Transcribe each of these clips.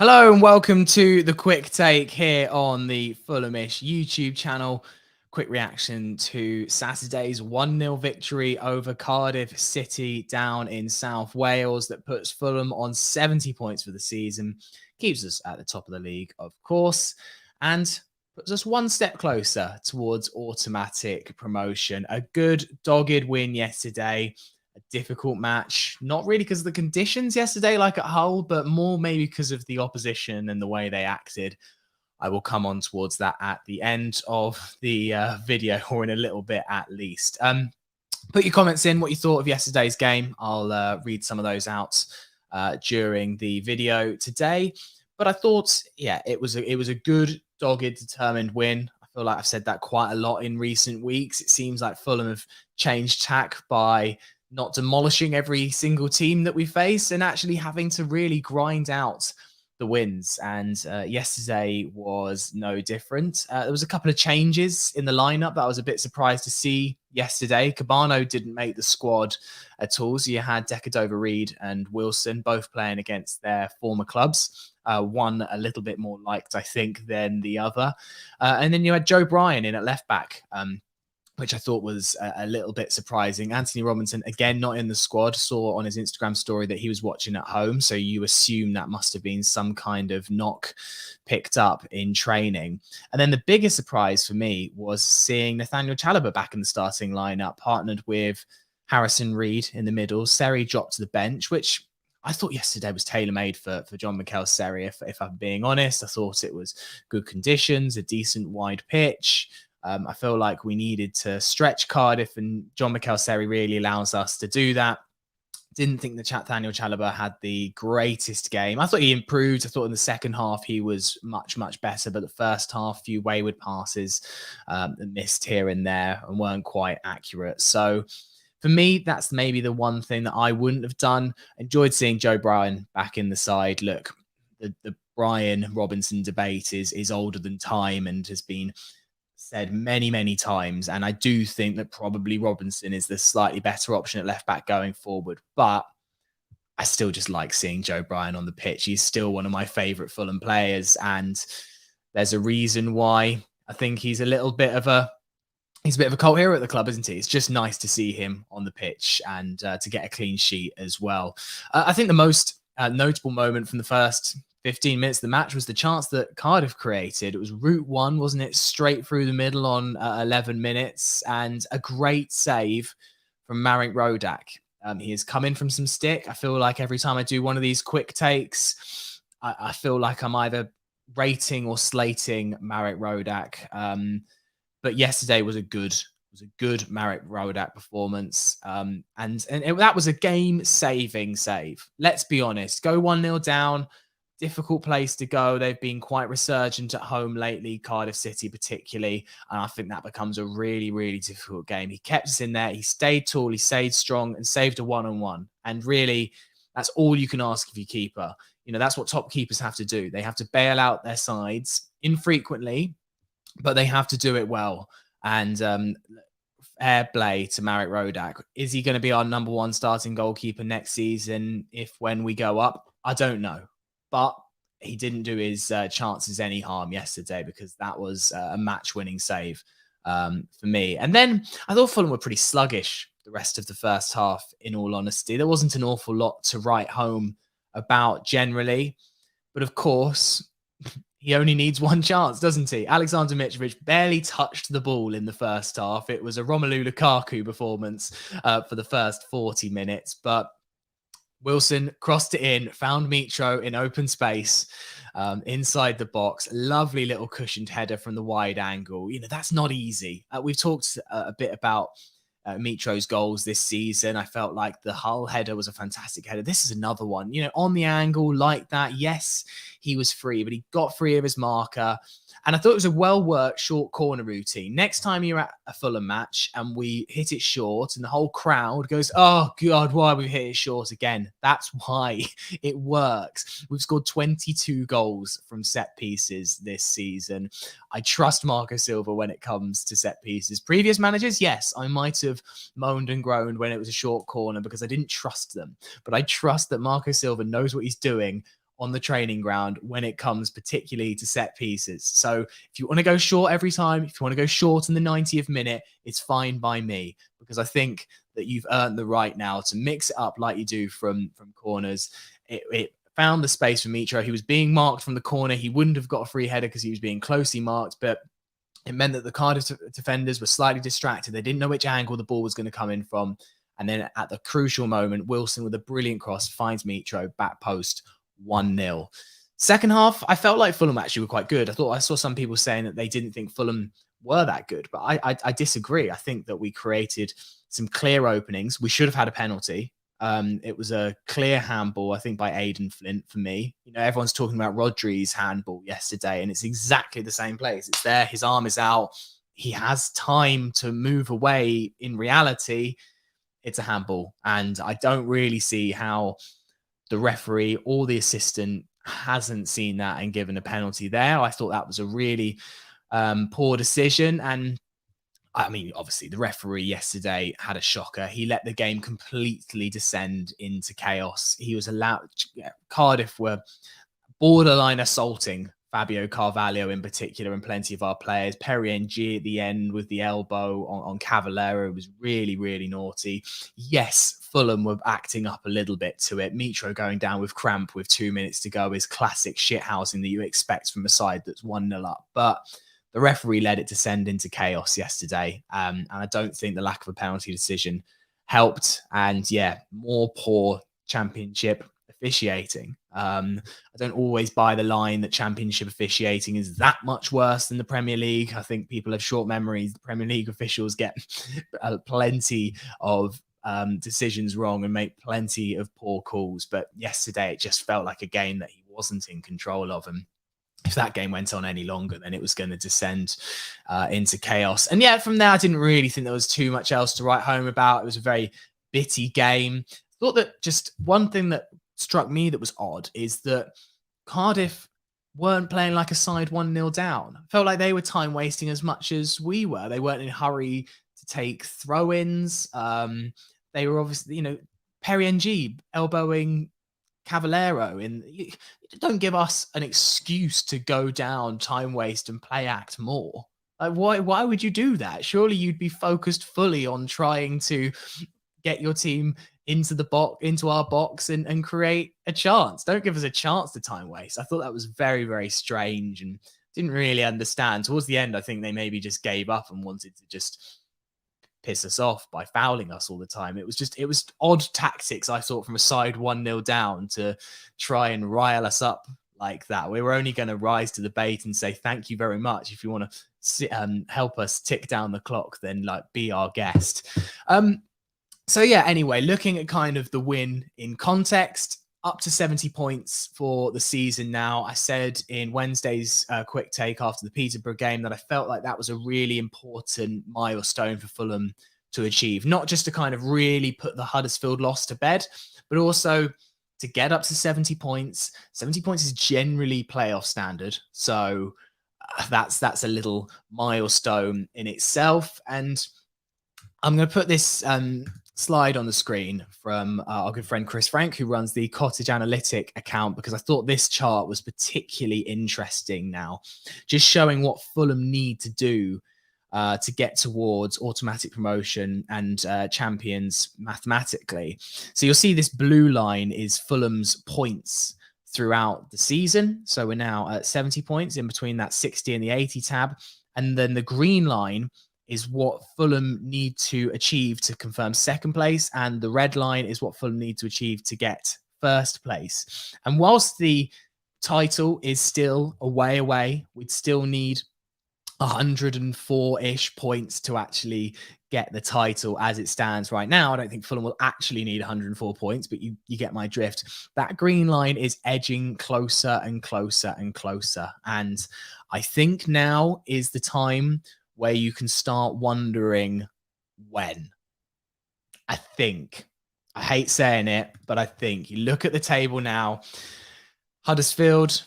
Hello and welcome to the quick take here on the Fulhamish YouTube channel. Quick reaction to Saturday's 1-0 victory over Cardiff City down in South Wales that puts Fulham on 70 points for the season, keeps us at the top of the league, of course, and puts us one step closer towards automatic promotion. A good, dogged win yesterday. A difficult match, not really because of the conditions yesterday, like at Hull, but more maybe because of the opposition and the way they acted. I will come on towards that at the end of the video, or in a little bit at least. Put your comments in what you thought of yesterday's game. I'll read some of those out during the video today. But I thought, yeah, it was a good, dogged, determined win. I feel like I've said that quite a lot in recent weeks. It seems like Fulham have changed tack by not demolishing every single team that we face and actually having to really grind out the wins. And yesterday was no different. There was a couple of changes in the lineup that I was a bit surprised to see yesterday. Cabano didn't make the squad at all. So you had Decadova-Reid and Wilson both playing against their former clubs. One a little bit more liked, I think, than the other. And then you had Joe Bryan in at left back, which I thought was a little bit surprising. Anthony Robinson, again, not in the squad, saw on his Instagram story that he was watching at home. So you assume that must have been some kind of knock picked up in training. And then the biggest surprise for me was seeing Nathaniel Chalobah back in the starting lineup, partnered with Harrison Reed in the middle. Seri dropped to the bench, which I thought yesterday was tailor-made for John Mikel Seri, if I'm being honest. I thought it was good conditions, a decent wide pitch. I feel like we needed to stretch Cardiff, and John Mikel Seri really allows us to do that. Didn't think that Nathaniel Chalobah had the greatest game. I thought he improved. I thought in the second half he was much, much better, but the first half, few wayward passes missed here and there and weren't quite accurate. So for me, that's maybe the one thing that I wouldn't have done. Enjoyed seeing Joe Bryan back in the side. Look, the Bryan Robinson debate is older than time and has been said many, many times. And I do think that probably Robinson is the slightly better option at left back going forward. But I still just like seeing Joe Bryan on the pitch. He's still one of my favourite Fulham players. And there's a reason why I think he's a bit of a cult hero at the club, isn't he? It's just nice to see him on the pitch and to get a clean sheet as well. I think the most notable moment from the first 15 minutes of the match was the chance that Cardiff created. It was route one, wasn't it? Straight through the middle on 11 minutes, and a great save from Marek Rodak. He has come in from some stick. I feel like every time I do one of these quick takes, I feel like I'm either rating or slating Marek Rodak. But yesterday was a good Marek Rodak performance. That was a game-saving save. Let's be honest. Go 1-0 down. Difficult place to go. They've been quite resurgent at home lately, Cardiff City particularly, and I think that becomes a really, really difficult game. He kept us in there. He stayed tall. He stayed strong and saved a one-on-one. And really, that's all you can ask of your keeper. You know, that's what top keepers have to do. They have to bail out their sides infrequently, but they have to do it well. And fair play to Marek Rodak. Is he going to be our number one starting goalkeeper next season when we go up? I don't know. But he didn't do his chances any harm yesterday, because that was a match-winning save for me. And then I thought Fulham were pretty sluggish the rest of the first half, in all honesty. There wasn't an awful lot to write home about generally. But of course, he only needs one chance, doesn't he? Alexander Mitrovic barely touched the ball in the first half. It was a Romelu Lukaku performance for the first 40 minutes. But Wilson crossed it in, found Mitro in open space inside the box. Lovely little cushioned header from the wide angle. You know, that's not easy. We've talked a bit about Mitro's goals this season. I felt like the Hull header was a fantastic header. This is another one, you know, on the angle like that. Yes, he was free, but he got free of his marker. And I thought it was a well-worked short corner routine. Next time you're at a Fulham match and we hit it short and the whole crowd goes, oh, God, why we hit it short again? That's why it works. We've scored 22 goals from set pieces this season. I trust Marco Silva when it comes to set pieces. Previous managers, yes, I might have moaned and groaned when it was a short corner because I didn't trust them. But I trust that Marco Silva knows what he's doing on the training ground when it comes particularly to set pieces. So if you want to go short every time, if you want to go short in the 90th minute, it's fine by me, because I think that you've earned the right now to mix it up like you do from corners. It found the space for Mitro. He was being marked from the corner. He wouldn't have got a free header because he was being closely marked, but it meant that the Cardiff defenders were slightly distracted. They didn't know which angle the ball was going to come in from. And then at the crucial moment, Wilson with a brilliant cross finds Mitro, back post, 1-0. Second half, I felt like Fulham actually were quite good. I saw some people saying that they didn't think Fulham were that good, but I disagree. I think that we created some clear openings. We should have had a penalty. It was a clear handball, I think, by Aiden Flint for me. You know, everyone's talking about Rodri's handball yesterday, and it's exactly the same place. It's there. His arm is out. He has time to move away. In reality, it's a handball. And I don't really see how the referee or the assistant hasn't seen that and given a penalty there. I thought that was a really poor decision. And I mean, obviously, the referee yesterday had a shocker. He let the game completely descend into chaos. He was allowed, Cardiff were borderline assaulting Fabio Carvalho in particular, and plenty of our players. Perry NG at the end with the elbow on Cavallero was really, really naughty. Yes, Fulham were acting up a little bit to it. Mitro going down with cramp with 2 minutes to go is classic shithousing that you expect from a side that's 1-0 up. But the referee let it descend into chaos yesterday. And I don't think the lack of a penalty decision helped. And yeah, more poor Championship officiating. I don't always buy the line that Championship officiating is that much worse than the Premier League. I think people have short memories. The Premier League officials get plenty of decisions wrong and make plenty of poor calls. But yesterday, it just felt like a game that he wasn't in control of. And if that game went on any longer, then it was going to descend into chaos. And yeah, from there, I didn't really think there was too much else to write home about. It was a very bitty game. I thought that just one thing that struck me that was odd is that Cardiff weren't playing like a side 1-0 down. I felt like they were time wasting as much as we were. They weren't in a hurry to take throw-ins. They were obviously, you know, Perry NG elbowing Cavallero, and you don't give us an excuse to go down, time waste, and play act more. Like, why would you do that? Surely you'd be focused fully on trying to get your team into the box, into our box, and create a chance. Don't give us a chance to time waste. I thought that was very, very strange and didn't really understand. Towards the end, I think they maybe just gave up and wanted to just piss us off by fouling us all the time. It was odd tactics, I thought, from a side 1-0 down to try and rile us up like that. We were only going to rise to the bait and say thank you very much. If you want to help us tick down the clock, then like be our guest. So yeah, anyway, looking at kind of the win in context, up to 70 points for the season now. I said in Wednesday's quick take after the Peterborough game that I felt like that was a really important milestone for Fulham to achieve. Not just to kind of really put the Huddersfield loss to bed, but also to get up to 70 points. 70 points is generally playoff standard. So that's a little milestone in itself. And I'm going to put this slide on the screen from our good friend Chris Frank, who runs the Cottage Analytic account, because I thought this chart was particularly interesting now, just showing what Fulham need to do to get towards automatic promotion and champions mathematically. So you'll see this blue line is Fulham's points throughout the season. So we're now at 70 points in between that 60 and the 80 tab. And then the green line is what Fulham need to achieve to confirm second place. And the red line is what Fulham need to achieve to get first place. And whilst the title is still a way away, we'd still need 104-ish points to actually get the title as it stands right now. I don't think Fulham will actually need 104 points, but you get my drift. That green line is edging closer and closer and closer. And I think now is the time where you can start wondering when. I think. I hate saying it, but I think you look at the table now. Huddersfield,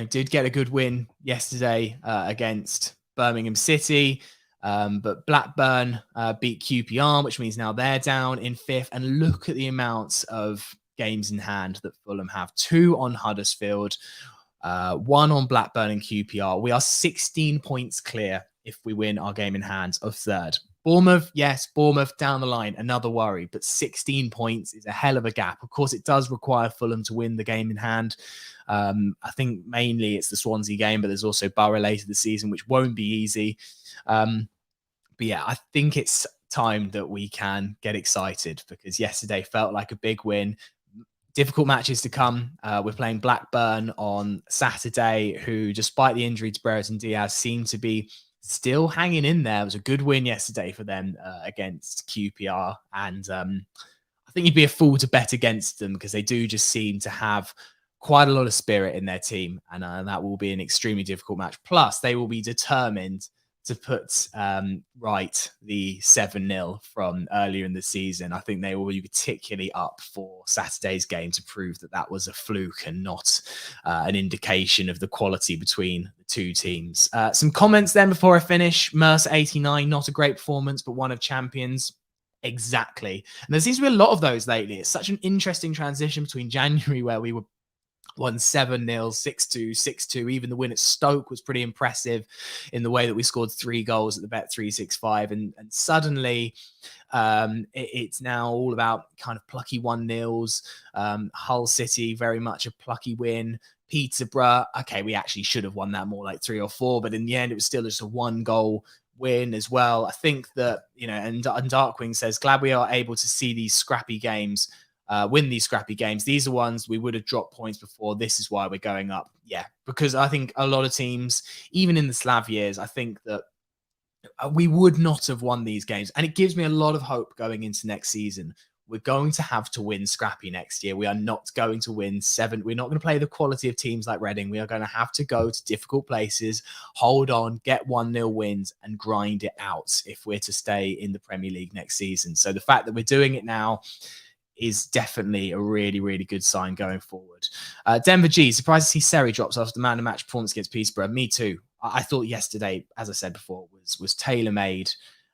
did get a good win yesterday against Birmingham City, but Blackburn beat QPR, which means now they're down in fifth. And look at the amounts of games in hand that Fulham have. 2 on Huddersfield, 1 on Blackburn and QPR. We are 16 points clear if we win our game in hand of third. Bournemouth, yes, Bournemouth down the line, another worry, but 16 points is a hell of a gap. Of course, it does require Fulham to win the game in hand. I think mainly it's the Swansea game, but there's also Borough later this season, which won't be easy. But yeah, I think it's time that we can get excited, because yesterday felt like a big win. Difficult matches to come. We're playing Blackburn on Saturday, who, despite the injury to Brereton Diaz, seem to be still hanging in there. It was a good win yesterday for them against QPR. And I think you'd be a fool to bet against them, because they do just seem to have quite a lot of spirit in their team. And that will be an extremely difficult match. Plus, they will be determined to put right the 7-0 from earlier in the season. I think they will be particularly up for Saturday's game to prove that that was a fluke and not an indication of the quality between the two teams. Some comments then before I finish. Mercer 89, not a great performance, but one of champions. Exactly. And there seems to be a lot of those lately. It's such an interesting transition between January, where we were won 7-0, 6-2, 6-2. Even the win at Stoke was pretty impressive in the way that we scored 3 goals at the Bet365. And suddenly it's now all about kind of plucky 1-0s. Hull City, very much a plucky win. Peterborough, okay, we actually should have won that more like 3 or 4, but in the end, it was still just a 1-goal win as well. I think that, and Darkwing says, glad we are able to see these scrappy games. Win these scrappy games. These are ones we would have dropped points before. This is why we're going up. Yeah, because I think a lot of teams, even in the Slav years, I think that we would not have won these games. And it gives me a lot of hope going into next season. We're going to have to win scrappy next year. We are not going to win 7. We're not going to play the quality of teams like Reading. We are going to have to go to difficult places, hold on, get 1-0 wins, and grind it out if we're to stay in the Premier League next season. So the fact that we're doing it now is definitely a really, really good sign going forward. Denver G, surprised to see Seri drops after the man of match performance against Peterborough. Me too. I thought yesterday, as I said before, was tailor-made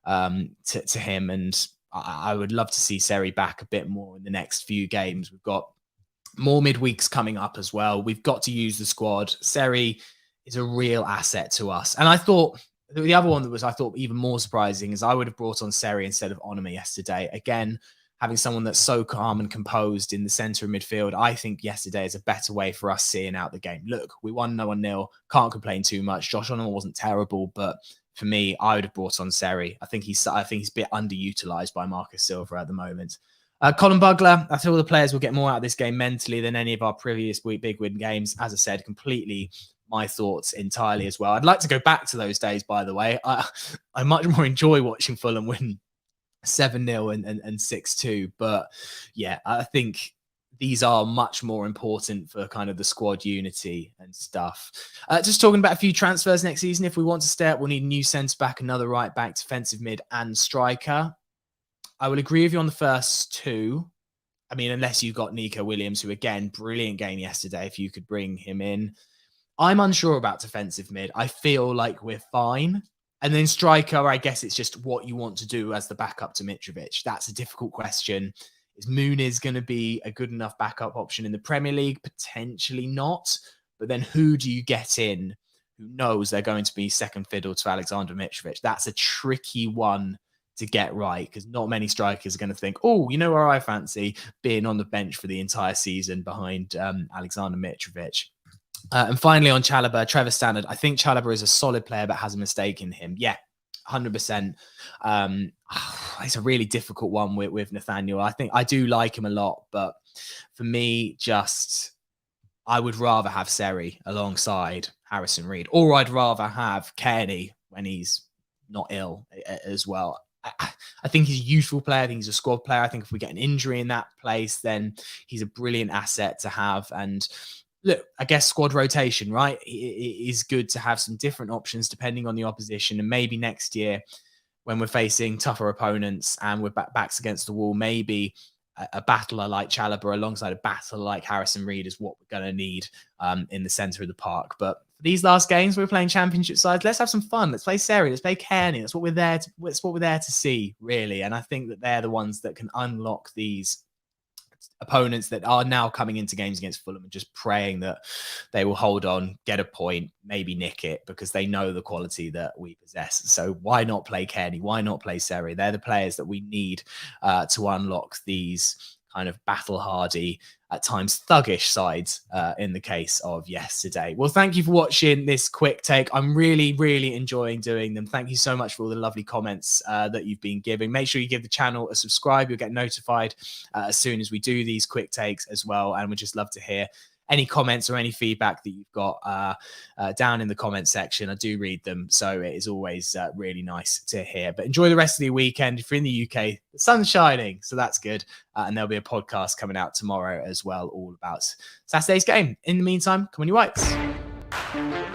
to him, and I would love to see Seri back a bit more in the next few games. We've got more midweeks coming up as well. We've got to use the squad. Seri is a real asset to us. And I thought the other one that was, I thought, even more surprising is I would have brought on Seri instead of Onome yesterday. Again, having someone that's so calm and composed in the centre of midfield, I think yesterday is a better way for us seeing out the game. Look, we won 1-0. Can't complain too much. Josh Onome wasn't terrible, but for me, I would have brought on Seri. I think he's a bit underutilized by Marco Silva at the moment. Colin Bugler, I feel the players will get more out of this game mentally than any of our previous big win games. As I said, completely my thoughts entirely as well. I'd like to go back to those days, by the way. I much more enjoy watching Fulham win 7-0 and 6-2. But yeah, I think these are much more important for kind of the squad unity and stuff. Just talking about a few transfers next season. If we want to stay up, we'll need a new centre back, another right back, defensive mid, and striker. I will agree with you on the first 2. I mean, unless you got Nico Williams, who again, brilliant game yesterday, if you could bring him in. I'm unsure about defensive mid. I feel like we're fine. And then striker, I guess it's just what you want to do as the backup to Mitrovic. That's a difficult question. Is Muniz going to be a good enough backup option in the Premier League? Potentially not. But then who do you get in who knows they're going to be second fiddle to Alexander Mitrovic? That's a tricky one to get right, because not many strikers are going to think, oh, you know where I fancy being on the bench for the entire season behind Alexander Mitrovic. And finally on Chalobah, Trevor Stannard. I think Chalobah is a solid player, but has a mistake in him. Yeah, 100%. It's a really difficult one with Nathaniel. I think I do like him a lot, but for me, I would rather have Seri alongside Harrison Reed, or I'd rather have Kearney when he's not ill as well. I think he's a useful player. I think he's a squad player. I think if we get an injury in that place, then he's a brilliant asset to have. And look, I guess squad rotation, right? It is good to have some different options depending on the opposition. And maybe next year, when we're facing tougher opponents and we're backs against the wall, maybe a battler like Chalobah alongside a battler like Harrison Reed is what we're going to need in the centre of the park. But for these last games, we're playing championship sides. Let's have some fun. Let's play Seri. Let's play Kearney. That's what we're there to see, really. And I think that they're the ones that can unlock these opponents that are now coming into games against Fulham and just praying that they will hold on, get a point, maybe nick it, because they know the quality that we possess. So why not play Kenny? Why not play Seri? They're the players that we need to unlock these kind of battle hardy, at times thuggish sides in the case of yesterday. Well, thank you for watching this quick take. I'm really, really enjoying doing them. Thank you so much for all the lovely comments that you've been giving. Make sure you give the channel a subscribe. You'll get notified as soon as we do these quick takes as well. And we'd just love to hear any comments or any feedback that you've got down in the comment section. I do read them, so it is always really nice to hear. But enjoy the rest of the weekend. If you're in the UK, the sun's shining, so that's good. And there'll be a podcast coming out tomorrow as well, all about Saturday's game. In the meantime, come on, you Whites.